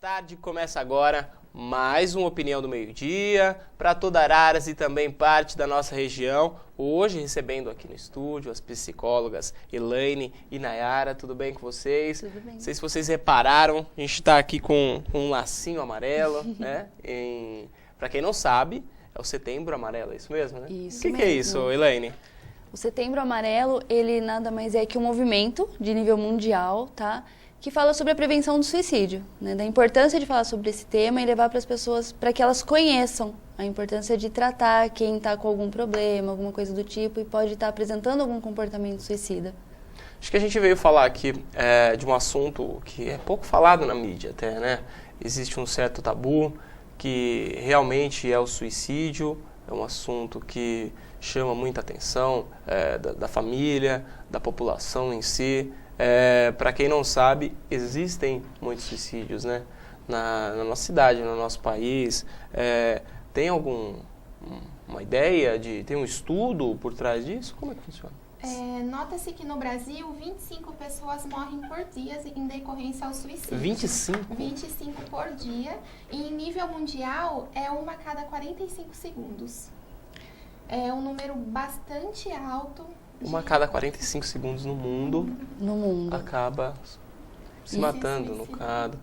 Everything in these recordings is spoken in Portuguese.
tarde, começa agora mais uma Opinião do Meio-Dia para toda Araras e também parte da nossa região. Hoje recebendo aqui no estúdio as psicólogas Elaine e Nayara. Tudo bem com vocês? Tudo bem. Não sei se vocês repararam, a gente está aqui com um lacinho amarelo, né? Para quem não sabe, é o Setembro Amarelo, é isso mesmo, né? Isso O que mesmo. é isso, Elaine? O Setembro Amarelo, ele nada mais é que um movimento de nível mundial, tá? Que fala sobre a prevenção do suicídio, né? Da importância de falar sobre esse tema e levar para as pessoas, para que elas conheçam a importância de tratar quem está com algum problema, alguma coisa do tipo e pode estar apresentando algum comportamento suicida. Acho que a gente veio falar aqui de um assunto que é pouco falado na mídia até, né? Existe um certo tabu que realmente é o suicídio, é um assunto que chama muita atenção da família, da população em si. Para quem não sabe, existem muitos suicídios, né? Na nossa cidade, no nosso país. Tem alguma ideia tem um estudo por trás disso? Como é que funciona? Nota-se que no Brasil, 25 pessoas morrem por dia em decorrência ao suicídio. 25? 25 por dia. E em nível mundial, é uma a cada 45 segundos. É um número bastante alto. Uma a cada 45 segundos no mundo acaba se matando, no caso.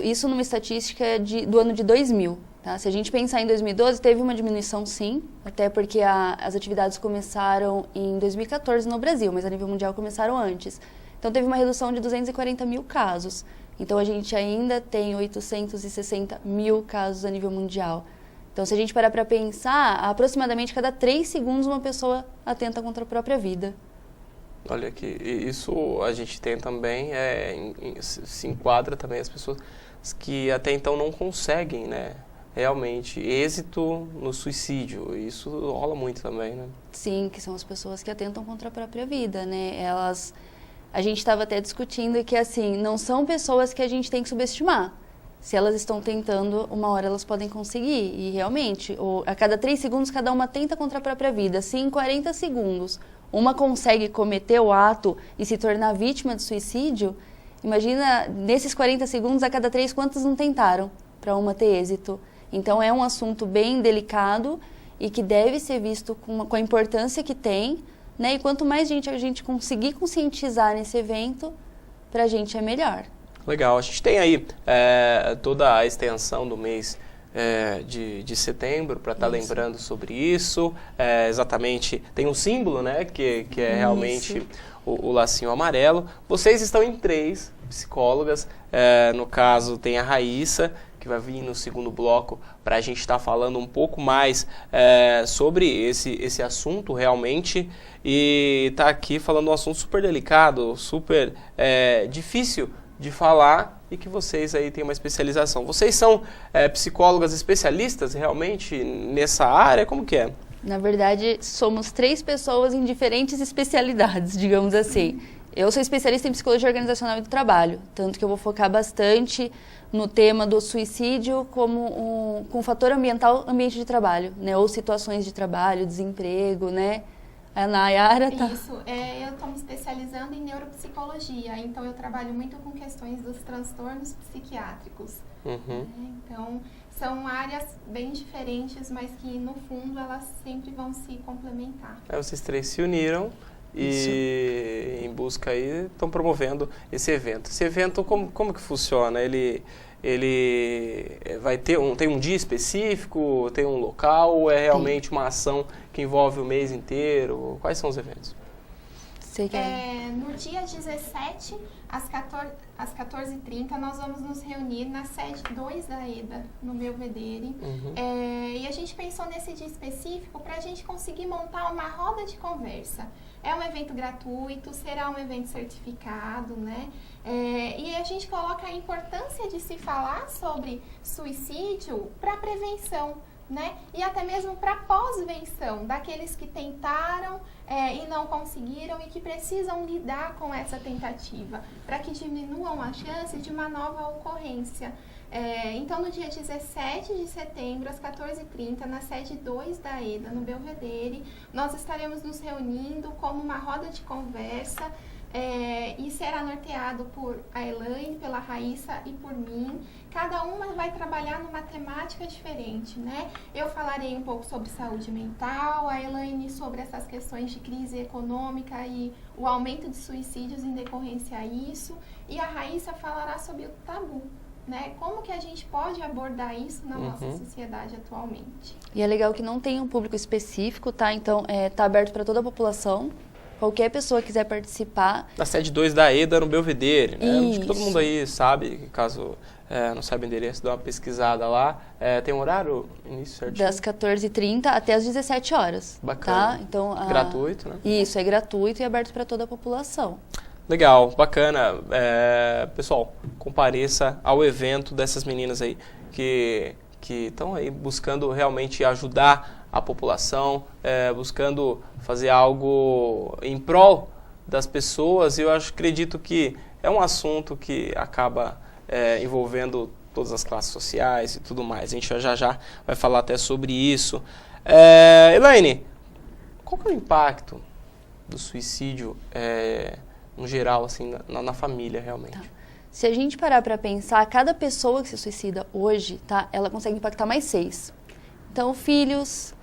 Isso numa estatística do ano de 2000. Tá? Se a gente pensar em 2012, teve uma diminuição sim, até porque as atividades começaram em 2014 no Brasil, mas a nível mundial começaram antes. Então teve uma redução de 240 mil casos. Então a gente ainda tem 860 mil casos a nível mundial. Então se a gente parar para pensar, aproximadamente cada 3 segundos uma pessoa atenta contra a própria vida. Olha que isso a gente tem também, se enquadra também as pessoas que até então não conseguem, né? Realmente, êxito no suicídio, isso rola muito também, né? Sim, que são as pessoas que atentam contra a própria vida, né? A gente estava até discutindo que, assim, não são pessoas que a gente tem que subestimar. Se elas estão tentando, uma hora elas podem conseguir. E realmente, a cada 3 segundos, cada uma tenta contra a própria vida. Se em 40 segundos uma consegue cometer o ato e se tornar vítima de suicídio, imagina, nesses 40 segundos, a cada 3, quantas não tentaram para uma ter êxito? Então é um assunto bem delicado e que deve ser visto com a importância que tem, né? E quanto mais a gente conseguir conscientizar nesse evento, para a gente é melhor. Legal, a gente tem aí toda a extensão do mês de setembro para estar lembrando sobre isso. Exatamente, tem um símbolo, né? Que é realmente o lacinho amarelo. Vocês estão em 3 psicólogas, no caso tem a Raíssa, que vai vir no segundo bloco para a gente estar falando um pouco mais sobre esse assunto realmente, e está aqui falando um assunto super delicado, super difícil de falar e que vocês aí têm uma especialização. Vocês são psicólogas especialistas realmente nessa área? Como que é? Na verdade, somos 3 pessoas em diferentes especialidades, digamos assim. Eu sou especialista em psicologia organizacional e do trabalho, tanto que eu vou focar bastante no tema do suicídio como com fator ambiental, ambiente de trabalho, né? Ou situações de trabalho, desemprego, né? A Nayara tá... Isso, eu estou me especializando em neuropsicologia, então eu trabalho muito com questões dos transtornos psiquiátricos. Então, são áreas bem diferentes, mas que no fundo elas sempre vão se complementar. Vocês 3 se uniram e em busca aí estão promovendo esse evento. Esse evento, como que funciona? Ele vai tem um dia específico, tem um local, ou é realmente uma ação que envolve o mês inteiro? Quais são os eventos? No dia 17, às 14h30, nós vamos nos reunir na sede 2 da EDA, no Belvedere. E a gente pensou nesse dia específico para a gente conseguir montar uma roda de conversa. É um evento gratuito, será um evento certificado, né? E a gente coloca a importância de se falar sobre suicídio para prevenção, né? E até mesmo para pós-venção, daqueles que tentaram e não conseguiram e que precisam lidar com essa tentativa, para que diminuam a chance de uma nova ocorrência. Então, no dia 17 de setembro, às 14h30, na sede 2 da EDA, no Belvedere, nós estaremos nos reunindo como uma roda de conversa e será norteado por a Elaine, pela Raíssa e por mim. Cada uma vai trabalhar numa temática diferente, né? Eu falarei um pouco sobre saúde mental, a Elaine sobre essas questões de crise econômica e o aumento de suicídios em decorrência a isso, e a Raíssa falará sobre o tabu, né? Como que a gente pode abordar isso na nossa sociedade atualmente. E é legal que não tem um público específico, tá? Então, tá aberto para toda a população. Qualquer pessoa quiser participar. Na sede 2 da EDA, no Belvedere, né? Isso. Acho que todo mundo aí sabe, caso não saiba o endereço, dá uma pesquisada lá. Tem um horário início certinho? Das 14h30 até as 17 horas. Bacana. Tá? Então, gratuito, né? Isso, é gratuito e aberto para toda a população. Legal, bacana. Pessoal, compareça ao evento dessas meninas aí que estão aí buscando realmente ajudar a população, buscando fazer algo em prol das pessoas. E eu acredito que é um assunto que acaba envolvendo todas as classes sociais e tudo mais. A gente já vai falar até sobre isso. Elaine, qual que é o impacto do suicídio no geral, assim, na família, realmente? Tá. Se a gente parar para pensar, cada pessoa que se suicida hoje, tá, ela consegue impactar mais 6. Então, filhos,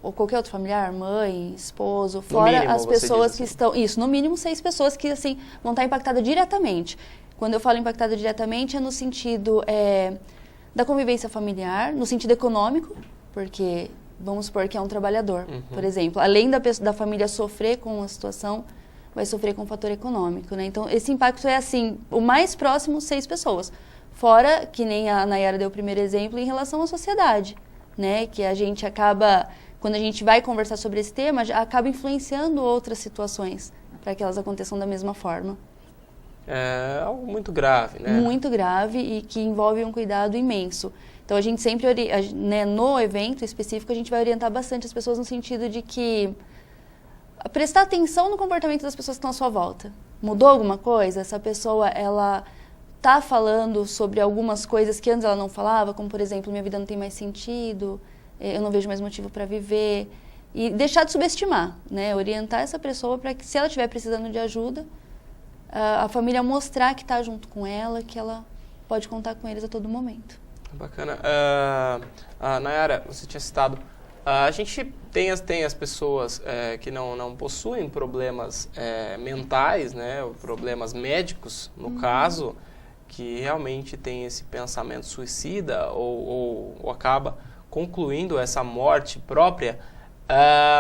ou qualquer outro familiar, mãe, esposo, fora mínimo, as pessoas assim. que estão... Isso, no mínimo 6 pessoas que, assim, vão estar impactadas diretamente. Quando eu falo impactada diretamente, é no sentido da convivência familiar, no sentido econômico, porque vamos supor que é um trabalhador, por exemplo. Além da família sofrer com a situação, vai sofrer com o fator econômico, né? Então, esse impacto é, assim, o mais próximo, 6 pessoas. Fora, que nem a Nayara deu o primeiro exemplo, em relação à sociedade, né? Que a gente acaba, quando a gente vai conversar sobre esse tema, acaba influenciando outras situações para que elas aconteçam da mesma forma. É algo muito grave, né? Muito grave e que envolve um cuidado imenso. Então, a gente sempre, né, no evento específico, a gente vai orientar bastante as pessoas no sentido de que prestar atenção no comportamento das pessoas que estão à sua volta. Mudou alguma coisa? Essa pessoa, ela está falando sobre algumas coisas que antes ela não falava, como, por exemplo, minha vida não tem mais sentido, eu não vejo mais motivo para viver. E deixar de subestimar, né? Orientar essa pessoa para que, se ela estiver precisando de ajuda, a família mostrar que está junto com ela, que ela pode contar com eles a todo momento. Bacana. Nayara, você tinha citado, a gente tem as pessoas que não possuem problemas mentais, né, ou problemas médicos, no caso, que realmente tem esse pensamento suicida ou acaba concluindo essa morte própria,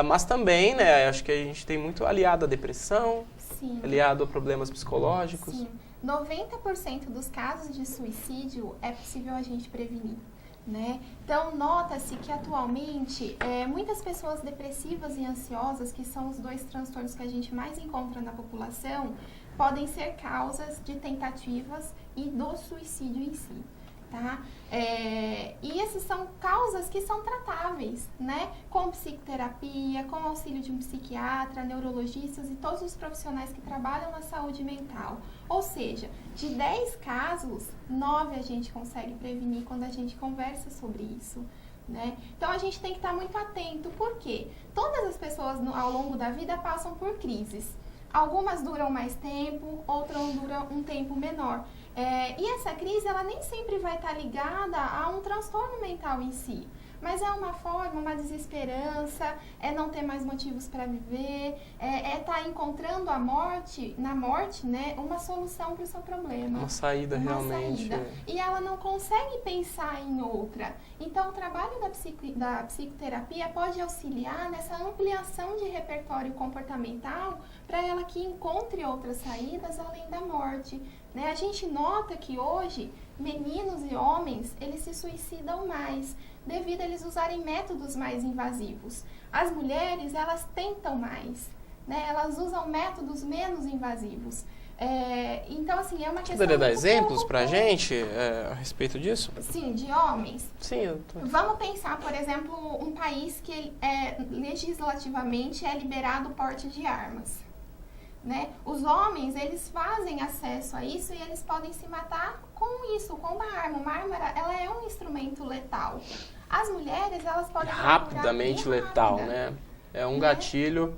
mas também, né, acho que a gente tem muito aliado à depressão, Sim. aliado a problemas psicológicos. Sim. 90% dos casos de suicídio é possível a gente prevenir, né? Então, nota-se que atualmente muitas pessoas depressivas e ansiosas, que são os 2 transtornos que a gente mais encontra na população, podem ser causas de tentativas e do suicídio em si. Tá? E essas são causas que são tratáveis, né? Com psicoterapia, com auxílio de um psiquiatra, neurologistas e todos os profissionais que trabalham na saúde mental. Ou seja, de 10 casos, 9 a gente consegue prevenir quando a gente conversa sobre isso, né? Então, a gente tem que estar muito atento, porque todas as pessoas ao longo da vida passam por crises. Algumas duram mais tempo, outras duram um tempo menor. E essa crise, ela nem sempre vai estar ligada a um transtorno mental em si. Mas é uma forma, uma desesperança, não ter mais motivos para viver, estar encontrando na morte, né, uma solução para o seu problema. Uma saída realmente. Saída. E ela não consegue pensar em outra. Então, o trabalho da psicoterapia pode auxiliar nessa ampliação de repertório comportamental para ela que encontre outras saídas além da morte. Né? A gente nota que hoje, meninos e homens, eles se suicidam mais, devido a eles usarem métodos mais invasivos. As mulheres, elas tentam mais, né? Elas usam métodos menos invasivos. Então, assim, é uma questão... Você poderia dar exemplos pra gente a respeito disso? Sim, de homens? Sim. Vamos pensar, por exemplo, um país que legislativamente é liberado o porte de armas. Né? Os homens, eles fazem acesso a isso e eles podem se matar com isso, com uma arma. Uma arma, ela é um instrumento letal. As mulheres, elas podem... Rapidamente letal, né? É um gatilho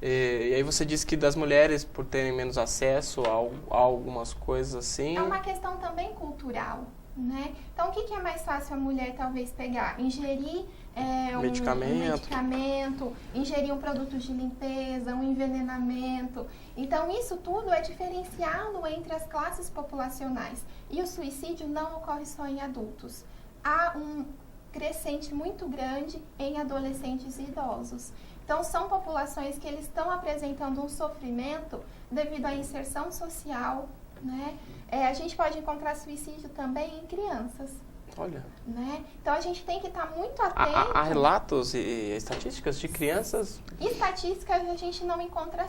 E aí você disse que das mulheres, por terem menos acesso a algumas coisas assim... É uma questão também cultural, né? Então, o que é mais fácil a mulher talvez pegar? Ingerir um medicamento, ingerir um produto de limpeza, um envenenamento. Então, isso tudo é diferenciado entre as classes populacionais. E o suicídio não ocorre só em adultos. Há um crescente muito grande em adolescentes e idosos. Então, são populações que eles estão apresentando um sofrimento devido à inserção social, né? A gente pode encontrar suicídio também em crianças. Olha. Né? Então, a gente tem que estar muito atento. Há relatos e estatísticas de crianças? Estatísticas a gente não encontra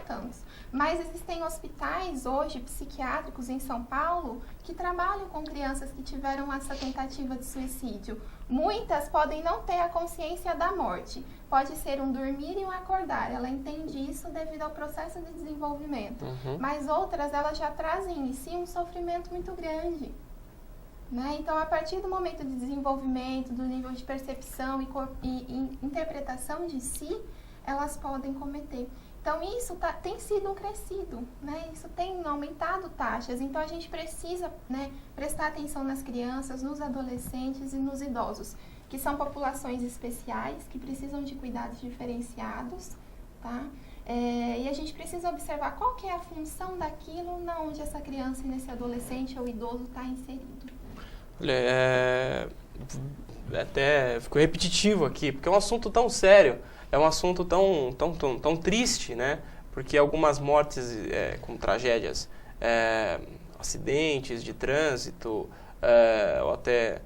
tantos. Mas existem hospitais hoje, psiquiátricos em São Paulo, que trabalham com crianças que tiveram essa tentativa de suicídio. Muitas podem não ter a consciência da morte. Pode ser um dormir e um acordar. Ela entende isso devido ao processo de desenvolvimento. Mas outras, elas já trazem em si um sofrimento muito grande. Né? Então, a partir do momento de desenvolvimento, do nível de percepção e interpretação de si, elas podem cometer. Então, isso tem sido um crescido, né? Isso tem aumentado taxas. Então, a gente precisa, né, prestar atenção nas crianças, nos adolescentes e nos idosos, que são populações especiais, que precisam de cuidados diferenciados, tá? E a gente precisa observar qual que é a função daquilo na onde essa criança, nesse adolescente ou idoso está inserido. Olha, até ficou repetitivo aqui, porque é um assunto tão sério, é um assunto tão triste, né? Porque algumas mortes com tragédias, acidentes de trânsito, ou até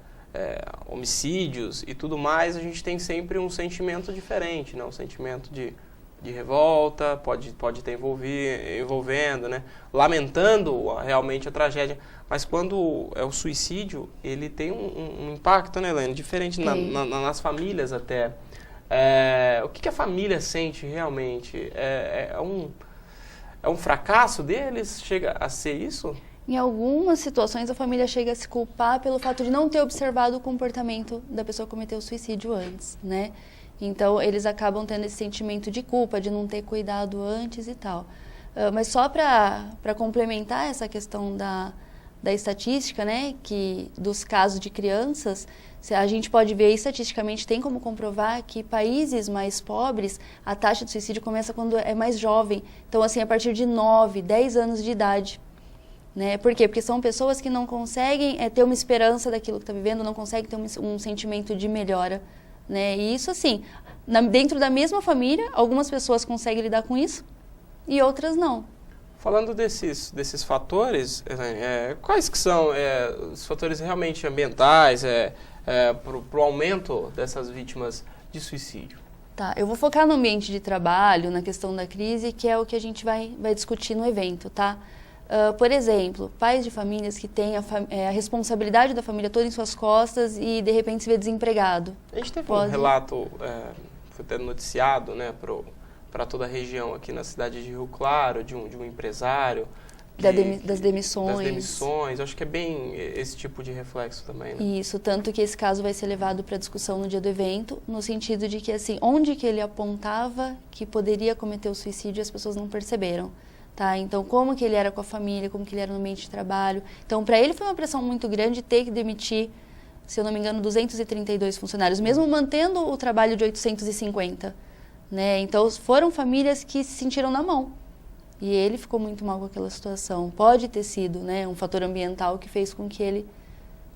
homicídios e tudo mais, a gente tem sempre um sentimento diferente, né? Um sentimento de revolta, pode estar envolvendo, né? Lamentando realmente a tragédia. Mas quando é o suicídio, ele tem um impacto, né, Elaine? Diferente nas famílias até. O que a família sente realmente? É um fracasso deles? Chega a ser isso? Em algumas situações, a família chega a se culpar pelo fato de não ter observado o comportamento da pessoa que cometeu o suicídio antes, né? Então, eles acabam tendo esse sentimento de culpa, de não ter cuidado antes e tal. Mas só para complementar essa questão da estatística, né, que dos casos de crianças, a gente pode ver estatisticamente, tem como comprovar que países mais pobres, a taxa de suicídio começa quando é mais jovem. Então, assim, a partir de 9, 10 anos de idade. Né? Por quê? Porque são pessoas que não conseguem ter uma esperança daquilo que está vivendo, não conseguem ter um sentimento de melhora. Né? E isso, assim, dentro da mesma família, algumas pessoas conseguem lidar com isso e outras não. Falando desses fatores, quais que são os fatores realmente ambientais para o aumento dessas vítimas de suicídio? Tá, eu vou focar no ambiente de trabalho, na questão da crise, que é o que a gente vai discutir no evento, tá? Por exemplo, pais de famílias que têm a responsabilidade da família toda em suas costas e de repente se vê desempregado. A gente teve um relato, foi até noticiado, né, para toda a região aqui na cidade de Rio Claro, de um empresário. Das demissões. Das demissões, acho que é bem esse tipo de reflexo também, né? Isso, tanto que esse caso vai ser levado para discussão no dia do evento, no sentido de que, assim, onde que ele apontava que poderia cometer o suicídio, as pessoas não perceberam. Tá? Então, como que ele era com a família, como que ele era no ambiente de trabalho. Então, para ele foi uma pressão muito grande ter que demitir, se eu não me engano, 232 funcionários, mesmo mantendo o trabalho de 850. Né? Então, foram famílias que se sentiram na mão. E ele ficou muito mal com aquela situação. Pode ter sido, né, um fator ambiental que fez com que ele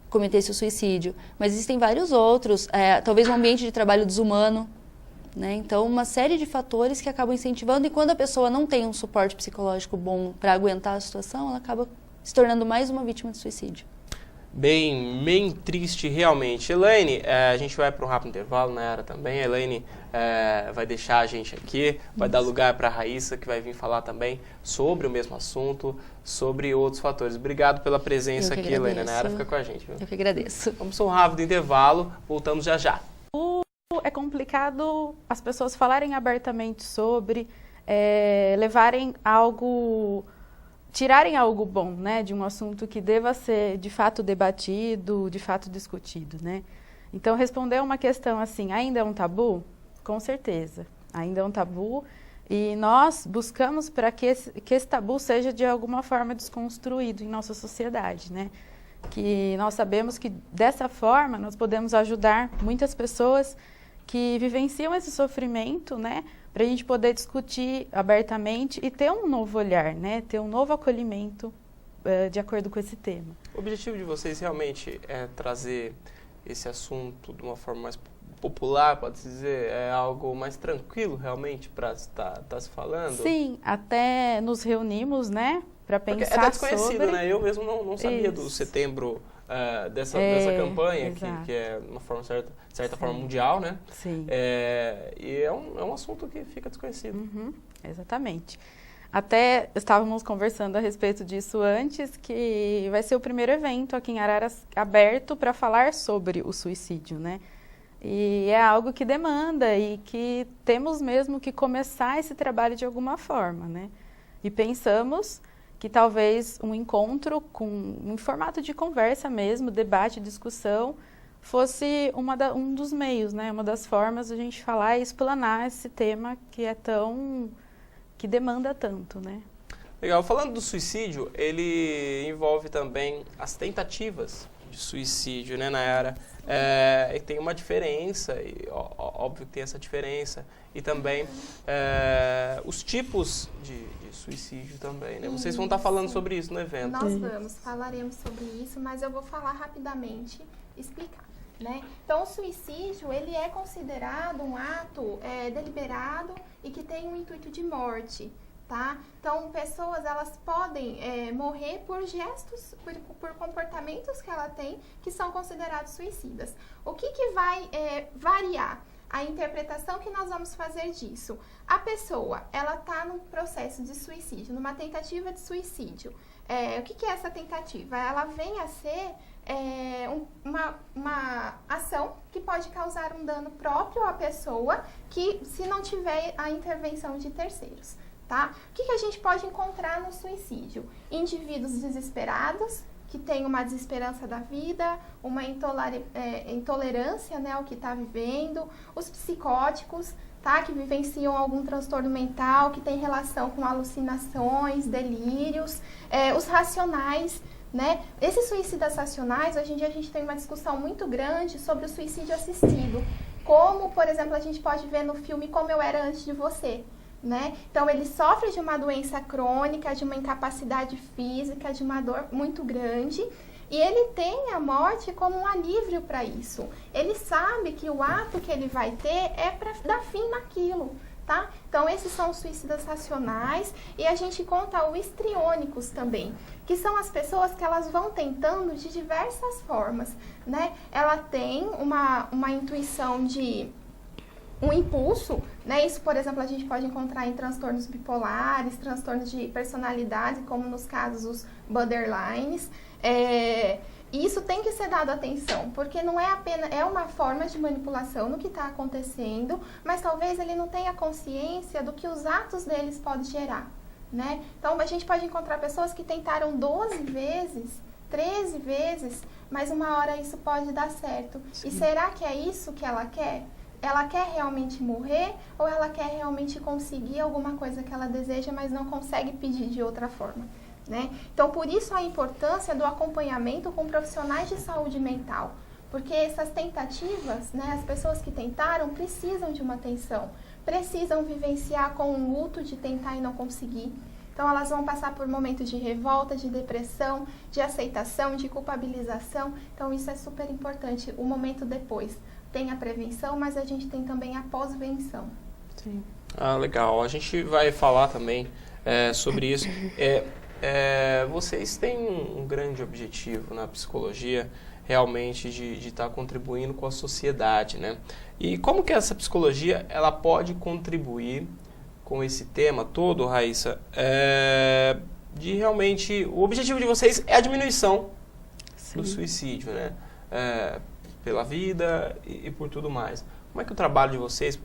cometesse o suicídio. Mas existem vários outros, talvez um ambiente de trabalho desumano. Né? Então, uma série de fatores que acabam incentivando, e quando a pessoa não tem um suporte psicológico bom para aguentar a situação, ela acaba se tornando mais uma vítima de suicídio. Bem triste realmente. Elaine, a gente vai para um rápido intervalo, Nayara também. A Elaine vai deixar a gente aqui, vai dar lugar para a Raíssa, que vai vir falar também sobre o mesmo assunto, sobre outros fatores. Obrigado pela presença aqui, Elaine. A Nayara fica com a gente. Viu? Eu que agradeço. Vamos para um rápido intervalo, voltamos já. É complicado as pessoas falarem abertamente sobre, levarem algo, tirarem algo bom, né, de um assunto que deva ser de fato debatido, de fato discutido, né? Então, responder uma questão assim, ainda é um tabu? Com certeza, ainda é um tabu. E nós buscamos para que esse tabu seja de alguma forma desconstruído em nossa sociedade, né? Que nós sabemos que dessa forma nós podemos ajudar muitas pessoas que vivenciam esse sofrimento, né? Para a gente poder discutir abertamente e ter um novo olhar, né? Ter um novo acolhimento de acordo com esse tema. O objetivo de vocês realmente é trazer esse assunto de uma forma mais popular, pode-se dizer, é algo mais tranquilo realmente para estar se falando? Sim, até nos reunimos, né, para pensar sobre... É desconhecido, né? Eu mesmo não sabia do setembro dessa campanha, que é uma forma certa forma mundial, né? Sim. E é um assunto que fica desconhecido. Uhum, exatamente. Até estávamos conversando a respeito disso antes, que vai ser o primeiro evento aqui em Araras aberto para falar sobre o suicídio, né? E é algo que demanda e que temos mesmo que começar esse trabalho de alguma forma, né? E pensamos que talvez um encontro em formato de conversa mesmo, debate, discussão, fosse um dos meios, né? Uma das formas de a gente falar e explanar esse tema que demanda tanto, né? Legal. Falando do suicídio, ele envolve também as tentativas de suicídio, né, Nayara? E tem uma diferença, e, óbvio que tem essa diferença, e também os tipos de suicídio também, né? Vocês vão estar falando sobre isso no evento. Nós falaremos sobre isso, mas eu vou falar rapidamente, explicar. Né? Então, o suicídio, ele é considerado um ato deliberado e que tem um intuito de morte, tá? Então, pessoas, elas podem morrer por gestos, por comportamentos que ela tem, que são considerados suicidas. O que vai variar? A interpretação que nós vamos fazer disso. A pessoa, ela está num processo de suicídio, numa tentativa de suicídio. O que é essa tentativa? Ela vem a ser uma ação que pode causar um dano próprio à pessoa, que se não tiver a intervenção de terceiros, tá? O que a gente pode encontrar no suicídio? Indivíduos desesperados, que têm uma desesperança da vida, uma intolerância, né, ao que está vivendo, os psicóticos, tá, que vivenciam algum transtorno mental, que tem relação com alucinações, delírios, os racionais, né? Esses suicidas racionais, hoje em dia a gente tem uma discussão muito grande sobre o suicídio assistido, como, por exemplo, a gente pode ver no filme Como Eu Era Antes de Você, né? Então, ele sofre de uma doença crônica, de uma incapacidade física, de uma dor muito grande, e ele tem a morte como um alívio para isso. Ele sabe que o ato que ele vai ter é para dar fim naquilo, tá? Então, esses são os suicidas racionais, e a gente conta os histriônicos também, que são as pessoas que elas vão tentando de diversas formas, né? Ela tem uma intuição de um impulso, né? Isso, por exemplo, a gente pode encontrar em transtornos bipolares, transtornos de personalidade, como nos casos os borderlines. E isso tem que ser dado atenção, porque não é apenas uma forma de manipulação no que está acontecendo, mas talvez ele não tenha consciência do que os atos deles podem gerar, né? Então, a gente pode encontrar pessoas que tentaram 12 vezes, 13 vezes, mas uma hora isso pode dar certo. Sim. E será que é isso que ela quer? Ela quer realmente morrer ou ela quer realmente conseguir alguma coisa que ela deseja, mas não consegue pedir de outra forma, né? Então, por isso a importância do acompanhamento com profissionais de saúde mental, porque essas tentativas, né, as pessoas que tentaram precisam de uma atenção, precisam vivenciar com um luto de tentar e não conseguir. Então, elas vão passar por momentos de revolta, de depressão, de aceitação, de culpabilização. Então, isso é super importante, o momento depois. Tem a prevenção, mas a gente tem também a pós-venção. Sim. Legal. A gente vai falar também sobre isso. Vocês têm um grande objetivo na psicologia, realmente, de estar contribuindo com a sociedade, né? E como que essa psicologia ela pode contribuir com esse tema todo, Raíssa? De realmente, o objetivo de vocês é a diminuição do suicídio, né? Pela vida e por tudo mais. Como é que o trabalho de vocês,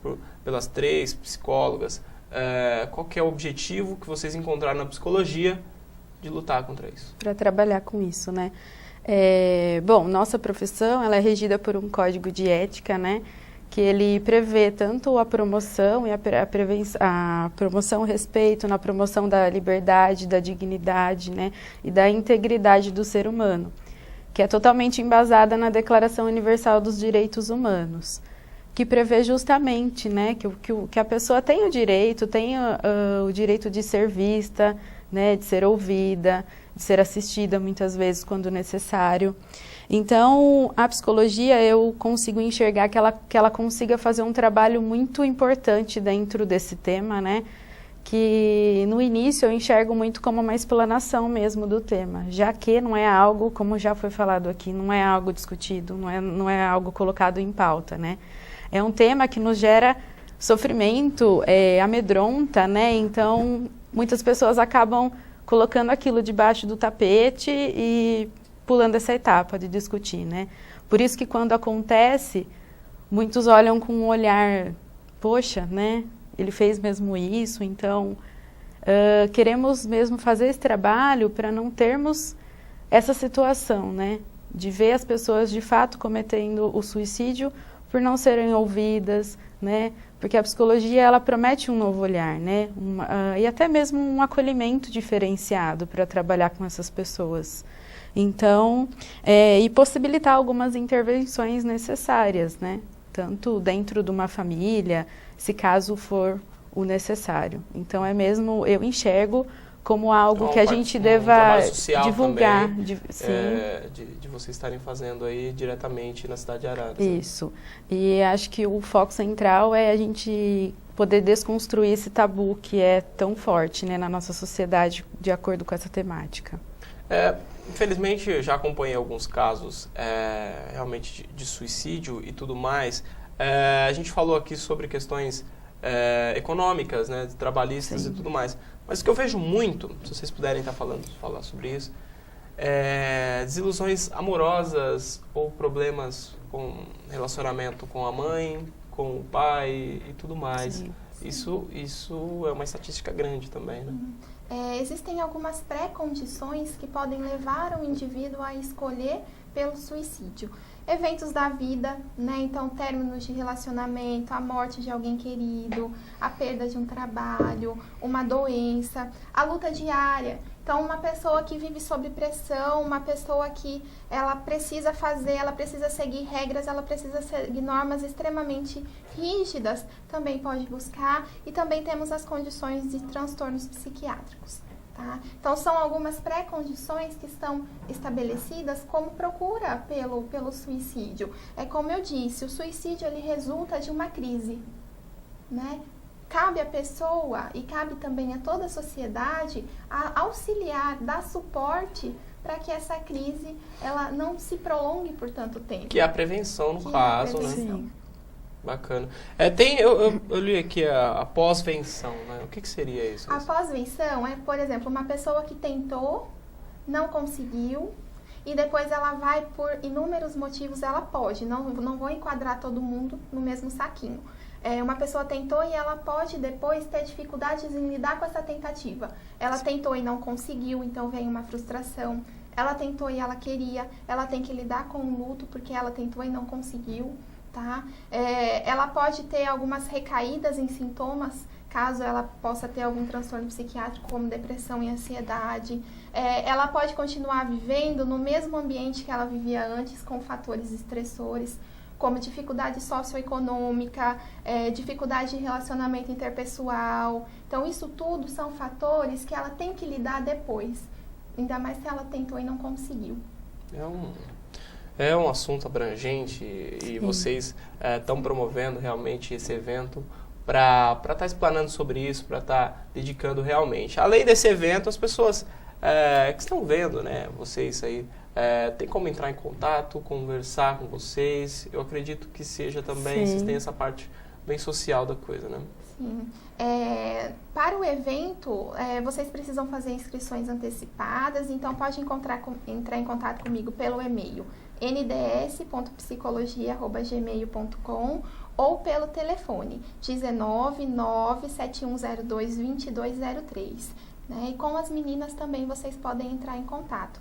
pelas 3 psicólogas, qual que é o objetivo que vocês encontraram na psicologia de lutar contra isso? Para trabalhar com isso, né? Bom, nossa profissão ela é regida por um código de ética, né? que ele prevê tanto a promoção e a promoção, o respeito, na promoção da liberdade, da dignidade, né, e da integridade do ser humano, que é totalmente embasada na Declaração Universal dos Direitos Humanos, que prevê justamente, né, que a pessoa tem o direito de ser vista, né, de ser ouvida, de ser assistida muitas vezes quando necessário. Então, a psicologia, eu consigo enxergar que ela consiga fazer um trabalho muito importante dentro desse tema, né? Que no início eu enxergo muito como uma explanação mesmo do tema, já que não é algo, como já foi falado aqui, não é algo discutido, não é algo colocado em pauta, né? É um tema que nos gera sofrimento, amedronta, né? Então, muitas pessoas acabam colocando aquilo debaixo do tapete e pulando essa etapa de discutir, né? Por isso que quando acontece, muitos olham com um olhar, poxa, né? Ele fez mesmo isso, então queremos mesmo fazer esse trabalho para não termos essa situação, né? De ver as pessoas de fato cometendo o suicídio por não serem ouvidas, né? Porque a psicologia, ela promete um novo olhar, né? E até mesmo um acolhimento diferenciado para trabalhar com essas pessoas. Então, e possibilitar algumas intervenções necessárias, né? Tanto dentro de uma família, se caso for o necessário. Então, eu enxergo como algo que a gente deva divulgar. Também, de vocês estarem fazendo aí diretamente na cidade de Araras. Isso. E acho que o foco central é a gente poder desconstruir esse tabu que é tão forte, né, na nossa sociedade, de acordo com essa temática. Infelizmente, eu já acompanhei alguns casos realmente de suicídio e tudo mais. A gente falou aqui sobre questões econômicas, né, trabalhistas. Sim. E tudo mais. Mas o que eu vejo muito, se vocês puderem falar sobre isso, desilusões amorosas ou problemas com relacionamento com a mãe, com o pai e tudo mais. Sim. Isso é uma estatística grande também, né? Existem algumas pré-condições que podem levar o indivíduo a escolher pelo suicídio. Eventos da vida, né? Então, términos de relacionamento, a morte de alguém querido, a perda de um trabalho, uma doença, a luta diária. Então, uma pessoa que vive sob pressão, uma pessoa que ela precisa seguir regras, ela precisa seguir normas extremamente rígidas, também pode buscar. E também temos as condições de transtornos psiquiátricos. Tá? Então, são algumas pré-condições que estão estabelecidas como procura pelo suicídio. É como eu disse, o suicídio ele resulta de uma crise, né? Cabe à pessoa e cabe também a toda a sociedade a auxiliar, dar suporte para que essa crise ela não se prolongue por tanto tempo. Que é a prevenção, no caso, né? Sim. Bacana. Eu li aqui a pós-venção, né? O que seria isso? A pós-venção é, por exemplo, uma pessoa que tentou, não conseguiu, e depois ela vai, por inúmeros motivos, ela pode. Não vou enquadrar todo mundo no mesmo saquinho. Uma pessoa tentou e ela pode depois ter dificuldades em lidar com essa tentativa. Ela tentou e não conseguiu, então vem uma frustração. Ela tentou e ela queria, ela tem que lidar com o luto porque ela tentou e não conseguiu. Tá? Ela pode ter algumas recaídas em sintomas, caso ela possa ter algum transtorno psiquiátrico, como depressão e ansiedade. Ela pode continuar vivendo no mesmo ambiente que ela vivia antes, com fatores estressores, como dificuldade socioeconômica, dificuldade de relacionamento interpessoal. Então, isso tudo são fatores que ela tem que lidar depois, ainda mais se ela tentou e não conseguiu. É um assunto abrangente e vocês estão promovendo realmente esse evento para estar explanando sobre isso, para estar dedicando realmente. Além desse evento, as pessoas que estão vendo, né, vocês aí, tem como entrar em contato, conversar com vocês. Eu acredito que seja também, vocês têm essa parte bem social da coisa, né? Sim. Para o evento, vocês precisam fazer inscrições antecipadas, então pode entrar em contato comigo pelo e-mail nds.psicologia@gmail.com ou pelo telefone 19971022203. Né? E com as meninas também vocês podem entrar em contato.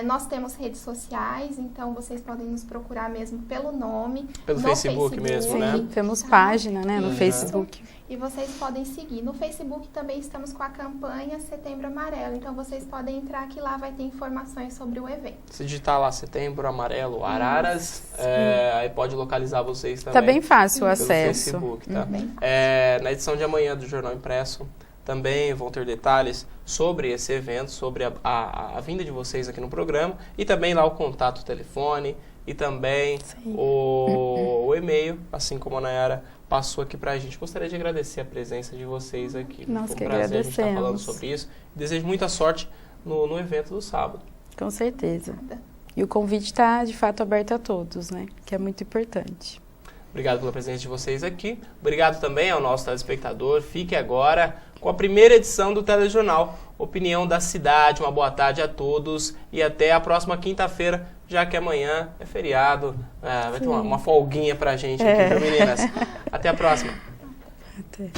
Nós temos redes sociais, então vocês podem nos procurar mesmo pelo nome. Pelo Facebook mesmo, né? Sim, temos página, né, no Facebook. E vocês podem seguir. No Facebook também estamos com a campanha Setembro Amarelo, então vocês podem entrar que lá vai ter informações sobre o evento. Se digitar lá Setembro Amarelo Araras, aí pode localizar vocês também. Tá bem fácil o pelo acesso. Facebook, tá? Na edição de amanhã do Jornal Impresso também vão ter detalhes sobre esse evento, sobre a vinda de vocês aqui no programa e também lá o contato, o telefone e também o e-mail, assim como a Nayara passou aqui pra gente. Gostaria de agradecer a presença de vocês aqui. Nós Foi um que prazer a gente estar falando agradecemos. sobre isso. Desejo muita sorte no evento do sábado. Com certeza. E o convite está, de fato, aberto a todos, né? Que é muito importante. Obrigado pela presença de vocês aqui. Obrigado também ao nosso telespectador. Fique agora com a primeira edição do Telejornal Opinião da Cidade. Uma boa tarde a todos e até a próxima quinta-feira, já que amanhã é feriado. Vai ter uma folguinha pra gente aqui, viu, meninas? Até a próxima. Até.